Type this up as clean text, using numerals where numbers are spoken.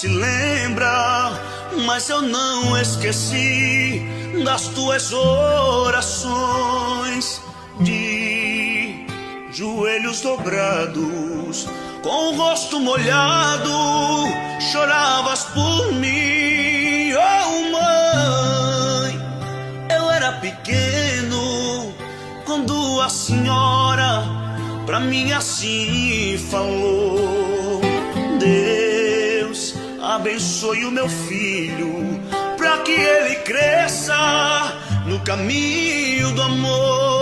se lembra, mas eu não esqueci das tuas orações. De joelhos dobrados, com o rosto molhado, choravas por mim. Oh mãe, eu era pequeno quando a senhora pra mim assim falou. Deus abençoe o meu filho, pra que ele cresça no caminho do amor.